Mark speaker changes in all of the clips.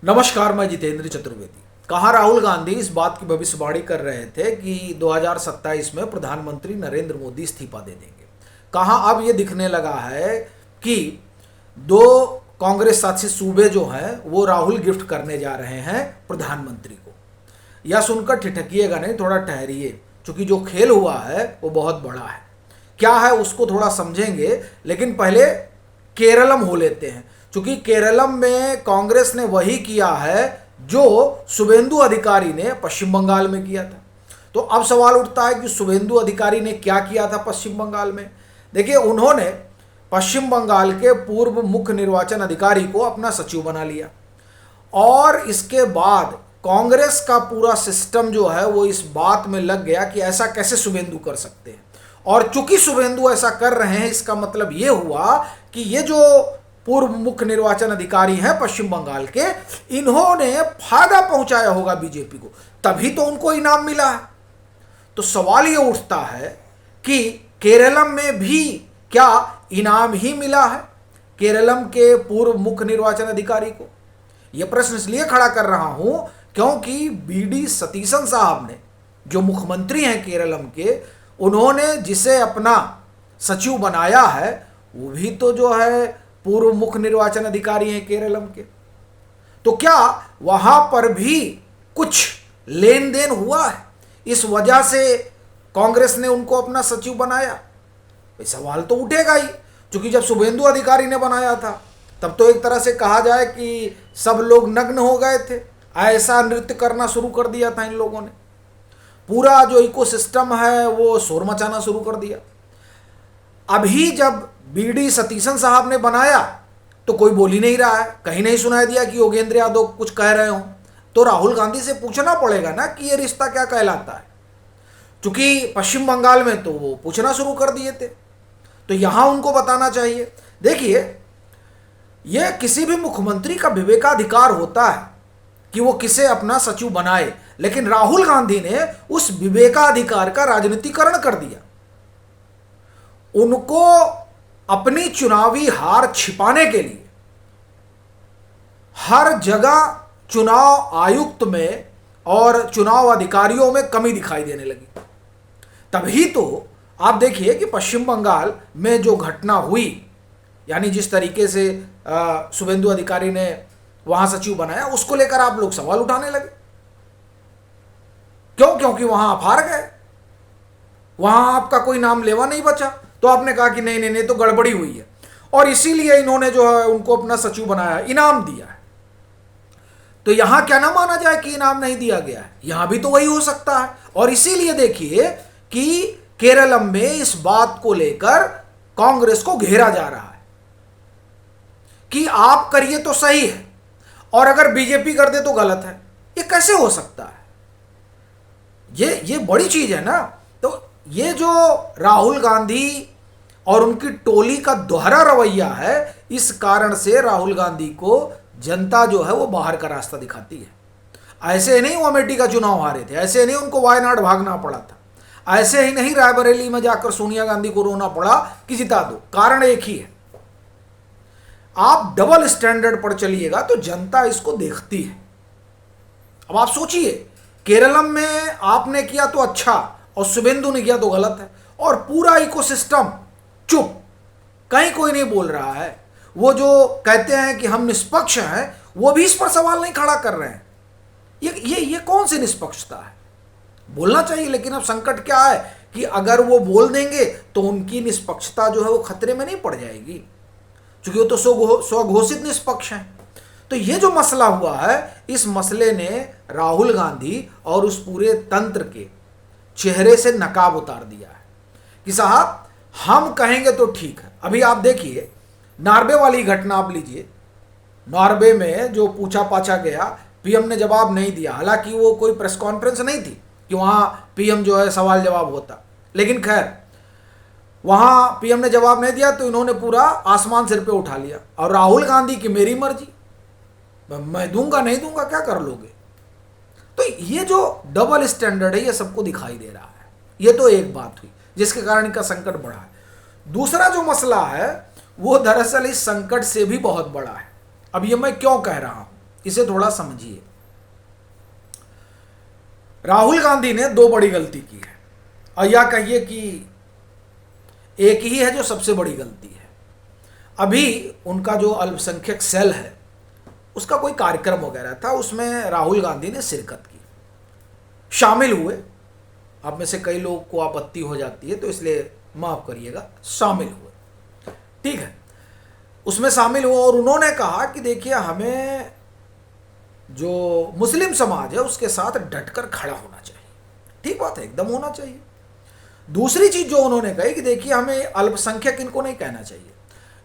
Speaker 1: नमस्कार, मैं जितेंद्र चतुर्वेदी। कहा राहुल गांधी इस बात की भविष्यवाणी कर रहे थे कि 2027 में प्रधानमंत्री नरेंद्र मोदी इस्तीफा दे देंगे। कहा अब ये दिखने लगा है कि दो कांग्रेस शासित सूबे जो हैं वो राहुल गिफ्ट करने जा रहे हैं प्रधानमंत्री को। यह सुनकर ठिठकिएगा नहीं, थोड़ा ठहरिए, क्योंकि जो खेल हुआ है वो बहुत बड़ा है। क्या है उसको थोड़ा समझेंगे, लेकिन पहले केरलम हो लेते हैं, क्योंकि केरलम में कांग्रेस ने वही किया है जो शुभेंदु अधिकारी ने पश्चिम बंगाल में किया था। तो अब सवाल उठता है कि शुभेंदु अधिकारी ने क्या किया था पश्चिम बंगाल में। देखिए, उन्होंने पश्चिम बंगाल के पूर्व मुख्य निर्वाचन अधिकारी को अपना सचिव बना लिया और इसके बाद कांग्रेस का पूरा सिस्टम जो है वो इस बात में लग गया कि ऐसा कैसे शुभेंदु कर सकते हैं। और चूंकि शुभेंदु ऐसा कर रहे हैं, इसका मतलब ये हुआ कि ये जो पूर्व मुख्य निर्वाचन अधिकारी हैं पश्चिम बंगाल के, इन्होंने फायदा पहुंचाया होगा बीजेपी को, तभी तो उनको इनाम मिला है। तो सवाल ये उठता है कि केरलम में भी क्या इनाम ही मिला है केरलम के पूर्व मुख्य निर्वाचन अधिकारी को? यह प्रश्न इसलिए खड़ा कर रहा हूं क्योंकि बीडी सतीशन साहब ने, जो मुख्यमंत्री हैं केरलम के, उन्होंने जिसे अपना सचिव बनाया है वो भी तो जो है पूर्व मुख्य निर्वाचन अधिकारी हैं केरलम के। तो क्या वहां पर भी कुछ लेन देन हुआ है, इस वजह से कांग्रेस ने उनको अपना सचिव बनाया? सवाल तो उठेगा ही, क्योंकि जब शुभेंदु अधिकारी ने बनाया था तब तो एक तरह से कहा जाए कि सब लोग नग्न हो गए थे, ऐसा नृत्य करना शुरू कर दिया था इन लोगों ने। पूरा जो इकोसिस्टम है वो शोर मचाना शुरू कर दिया। अभी जब बीडी सतीशन साहब ने बनाया तो कोई बोल ही नहीं रहा है, कहीं नहीं सुनाई दिया कि योगेंद्र यादव कुछ कह रहे हो। तो राहुल गांधी से पूछना पड़ेगा ना कि ये रिश्ता क्या कहलाता है, क्योंकि पश्चिम बंगाल में तो वो पूछना शुरू कर दिए थे, तो यहां उनको बताना चाहिए। देखिए, यह किसी भी मुख्यमंत्री का विवेकाधिकार होता है कि वो किसे अपना सचिव बनाए, लेकिन राहुल गांधी ने उस विवेकाधिकार का राजनीतिकरण कर दिया। उनको अपनी चुनावी हार छिपाने के लिए हर जगह चुनाव आयुक्त में और चुनाव अधिकारियों में कमी दिखाई देने लगी। तभी तो आप देखिए कि पश्चिम बंगाल में जो घटना हुई, यानी जिस तरीके से शुभेंदु अधिकारी ने वहां सचिव बनाया, उसको लेकर आप लोग सवाल उठाने लगे। क्यों? क्योंकि वहां आप हार गए, वहां आपका कोई नाम लेवा नहीं बचा। तो आपने कहा कि नहीं नहीं नहीं, तो गड़बड़ी हुई है, और इसीलिए इन्होंने जो है उनको अपना सचिव बनाया, इनाम दिया है। तो यहां क्या ना माना जाए कि इनाम नहीं दिया गया है, यहां भी तो वही हो सकता है। और इसीलिए देखिए कि केरलम में इस बात को लेकर कांग्रेस को घेरा जा रहा है कि आप करिए तो सही है और अगर बीजेपी कर दे तो गलत है। ये कैसे हो सकता है? ये बड़ी चीज है ना। तो ये जो राहुल गांधी और उनकी टोली का दोहरा रवैया है, इस कारण से राहुल गांधी को जनता जो है वो बाहर का रास्ता दिखाती है। ऐसे नहीं वो अमेठी का चुनाव हारे थे, ऐसे नहीं उनको वायनाड भागना पड़ा था, ऐसे ही नहीं रायबरेली में जाकर सोनिया गांधी को रोना पड़ा कि जिता दो। कारण एक ही है, आप डबल स्टैंडर्ड पर चलिएगा तो जनता इसको देखती है। अब आप सोचिए, केरलम में आपने किया तो अच्छा और शुभेंदु ने किया तो गलत है, और पूरा इकोसिस्टम चुप, कहीं कोई नहीं बोल रहा है। वो जो कहते हैं कि हम निष्पक्ष हैं, वो भी इस पर सवाल नहीं खड़ा कर रहे हैं। ये कौन सी निष्पक्षता है? बोलना चाहिए, लेकिन अब संकट क्या है कि अगर वो बोल देंगे तो उनकी निष्पक्षता जो है वो खतरे में नहीं पड़ जाएगी, क्योंकि वो तो स्वघोषित निष्पक्ष हैं। तो ये जो मसला हुआ है, इस मसले ने राहुल गांधी और उस पूरे तंत्र के चेहरे से नकाब उतार दिया है कि साहब हम कहेंगे तो ठीक है। अभी आप देखिए, नॉर्वे वाली घटना आप लीजिए। नॉर्वे में जो पूछा पाछा गया, पीएम ने जवाब नहीं दिया। हालांकि वो कोई प्रेस कॉन्फ्रेंस नहीं थी कि वहां पीएम जो है सवाल जवाब होता, लेकिन खैर वहां पीएम ने जवाब नहीं दिया तो इन्होंने पूरा आसमान सिर पे उठा लिया। और राहुल गांधी की मेरी मर्जी, मैं दूंगा नहीं दूंगा, क्या कर लोगे? तो ये जो डबल स्टैंडर्ड है ये सबको दिखाई दे रहा है। ये तो एक बात हुई जिसके कारण इनका संकट बढ़ा है। दूसरा जो मसला है वो दरअसल इस संकट से भी बहुत बड़ा है। अब ये मैं क्यों कह रहा हूं, इसे थोड़ा समझिए। राहुल गांधी ने दो बड़ी गलती की है, और या कहिए कि एक ही है जो सबसे बड़ी गलती है। अभी उनका जो अल्पसंख्यक सेल है उसका कोई कार्यक्रम वगैरह था, उसमें राहुल गांधी ने शिरकत की, शामिल हुए। आप में से कई लोगों को आपत्ति हो जाती है तो इसलिए माफ करिएगा, शामिल हुए, ठीक है। उसमें शामिल हुआ और उन्होंने कहा कि देखिए हमें जो मुस्लिम समाज है उसके साथ डटकर खड़ा होना चाहिए। ठीक बात है, एकदम होना चाहिए। दूसरी चीज जो उन्होंने कही कि देखिए हमें अल्पसंख्यक इनको नहीं कहना चाहिए।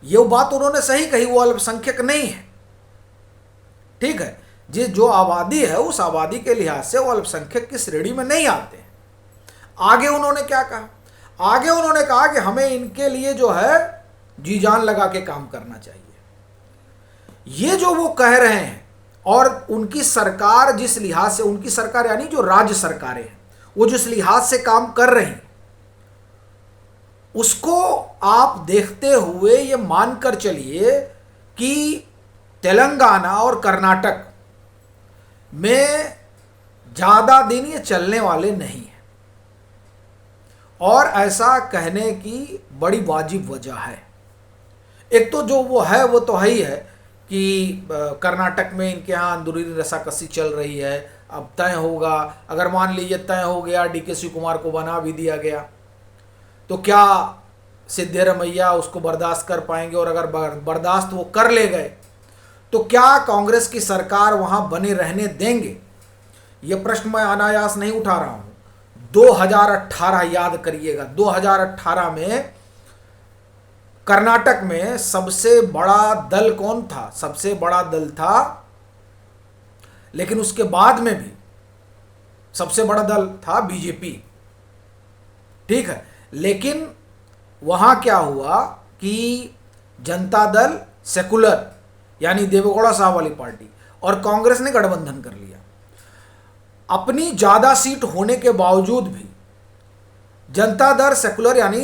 Speaker 1: ये बात उन्होंने सही कही, वो अल्पसंख्यक नहीं है, ठीक है। जो आबादी है उस आबादी के लिहाज से वो अल्पसंख्यक की श्रेणी में नहीं आते हैं। आगे उन्होंने क्या कहा? आगे उन्होंने कहा कि हमें इनके लिए जो है जी जान लगा के काम करना चाहिए। ये जो वो कह रहे हैं, और उनकी सरकार जिस लिहाज से, उनकी सरकार यानी जो राज्य सरकारें हैं, वो जिस लिहाज से काम कर रही हैं, उसको आप देखते हुए ये मानकर चलिए कि तेलंगाना और कर्नाटक में ज्यादा दिन ये चलने वाले नहीं है। और ऐसा कहने की बड़ी वाजिब वजह है। एक तो जो वो है वो तो है ही है कि कर्नाटक में इनके यहाँ अंदरूनी रसाकसी चल रही है। अब तय होगा, अगर मान लीजिए तय हो गया, डीके शिवकुमार को बना भी दिया गया, तो क्या सिद्धरमैया उसको बर्दाश्त कर पाएंगे? और अगर बर्दाश्त वो कर ले गए तो क्या कांग्रेस की सरकार वहां बने रहने देंगे? ये प्रश्न मैं अनायास नहीं उठा रहा हूं। 2018 याद करिएगा, 2018 में कर्नाटक में सबसे बड़ा दल कौन था? सबसे बड़ा दल था, लेकिन उसके बाद में भी सबसे बड़ा दल था बीजेपी, ठीक है। लेकिन वहां क्या हुआ कि जनता दल, सेकुलर यानी देवेगौड़ा साहब वाली पार्टी और कांग्रेस ने गठबंधन कर लिया। अपनी ज्यादा सीट होने के बावजूद भी जनता दल, सेकुलर यानी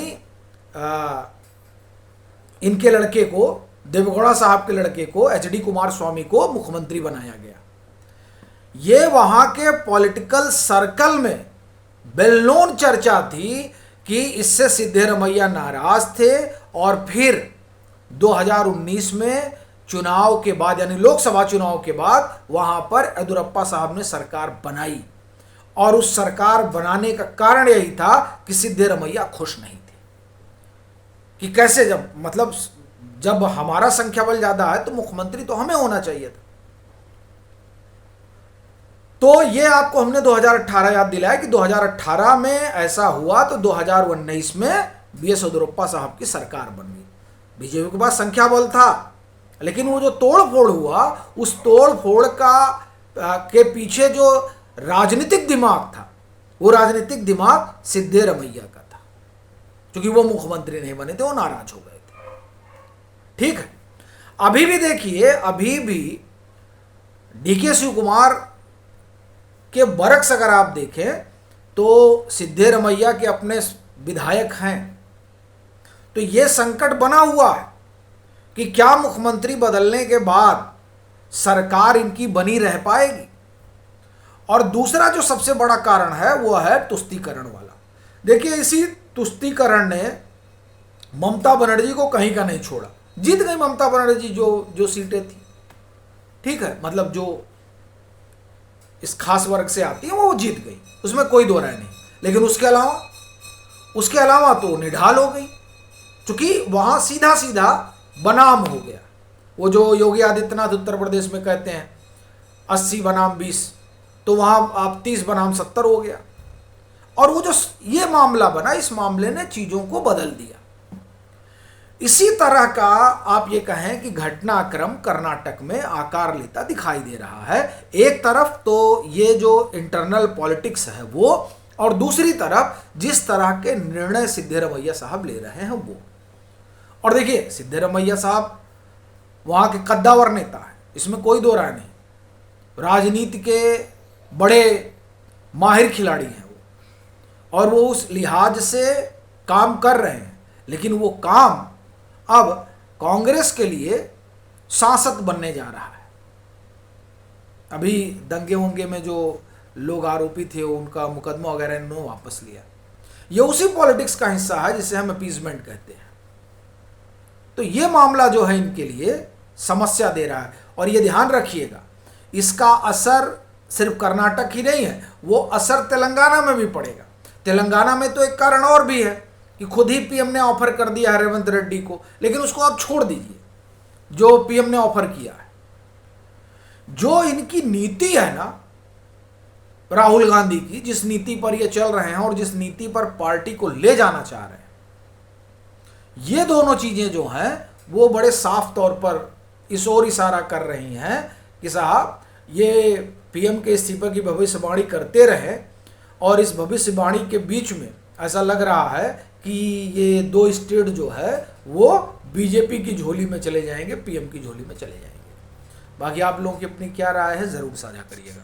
Speaker 1: इनके लड़के को, देवेगौड़ा साहब के लड़के को, एचडी कुमार स्वामी को मुख्यमंत्री बनाया गया। ये वहां के पॉलिटिकल सर्कल में वेल नोन चर्चा थी कि इससे सिद्धरमैया नाराज थे। और फिर 2019 में चुनाव के बाद, यानी लोकसभा चुनाव के बाद, वहां पर येदियुरप्पा साहब ने सरकार बनाई। और उस सरकार बनाने का कारण यही था कि सिद्धरमैया खुश नहीं थे कि कैसे, जब हमारा संख्या बल ज्यादा है तो मुख्यमंत्री तो हमें होना चाहिए था। तो ये आपको हमने 2018 याद दिलाया कि 2018 में ऐसा हुआ, तो 2019 में बीएस येदियुरप्पा साहब की सरकार बन गई। बीजेपी के पास संख्या बल था, लेकिन वो जो तोड़ फोड़ हुआ, उस तोड़ फोड़ के पीछे जो राजनीतिक दिमाग था, वो राजनीतिक दिमाग सिद्धरमैया का था, क्योंकि वो मुख्यमंत्री नहीं बने थे, वो नाराज हो गए थे, ठीक है। अभी भी देखिए, अभी भी डीके शिवकुमार के बरक्स अगर आप देखें तो सिद्धरमैया के अपने विधायक हैं। तो ये संकट बना हुआ है कि क्या मुख्यमंत्री बदलने के बाद सरकार इनकी बनी रह पाएगी। और दूसरा जो सबसे बड़ा कारण है वो है तुष्टीकरण वाला। देखिए, इसी तुष्टीकरण ने ममता बनर्जी को कहीं का नहीं छोड़ा। जीत गई ममता बनर्जी जो सीटें थी, ठीक है, मतलब जो इस खास वर्ग से आती है वो जीत गई, उसमें कोई दो राय नहीं। लेकिन उसके अलावा तो निढाल हो गई, क्योंकि वहां सीधा सीधा बनाम हो गया। वो जो योगी आदित्यनाथ उत्तर प्रदेश में कहते हैं 80 बनाम 20, तो वहां आप 30 बनाम 70 हो गया। और वो जो ये मामला बना, इस मामले ने चीजों को बदल दिया। इसी तरह का आप ये कहें कि घटनाक्रम कर्नाटक में आकार लेता दिखाई दे रहा है। एक तरफ तो ये जो इंटरनल पॉलिटिक्स है वो, और दूसरी तरफ जिस तरह के निर्णय सिद्धरमैया साहब ले रहे हैं वो। और देखिए, सिद्धरमैया साहब वहां के कद्दावर नेता है, इसमें कोई दो राय नहीं। राजनीति के बड़े माहिर खिलाड़ी हैं वो, और वो उस लिहाज से काम कर रहे हैं। लेकिन वो काम अब कांग्रेस के लिए सांसद बनने जा रहा है। अभी दंगे वंगे में जो लोग आरोपी थे उनका मुकदमा वगैरह इन्होंने वापस लिया। ये उसी पॉलिटिक्स का हिस्सा है जिसे हम अपीजमेंट कहते हैं। तो ये मामला जो है इनके लिए समस्या दे रहा है। और ये ध्यान रखिएगा, इसका असर सिर्फ कर्नाटक ही नहीं है, वो असर तेलंगाना में भी पड़ेगा। तेलंगाना में तो एक कारण और भी है कि खुद ही पीएम ने ऑफर कर दिया है रेवंत रेड्डी को, लेकिन उसको आप छोड़ दीजिए जो पीएम ने ऑफर किया है। जो इनकी नीति है ना राहुल गांधी की, जिस नीति पर ये चल रहे हैं और जिस नीति पर पार्टी को ले जाना चाह रहे हैं, ये दोनों चीजें जो हैं वो बड़े साफ तौर पर इस ओर इशारा कर रही हैं कि साहब ये पीएम के इस्तीफे की भविष्यवाणी करते रहे और इस भविष्यवाणी के बीच में ऐसा लग रहा है कि ये 2 स्टेट जो है वो बीजेपी की झोली में चले जाएंगे, पीएम की झोली में चले जाएंगे। बाकी आप लोगों की अपनी क्या राय है ज़रूर साझा करिएगा।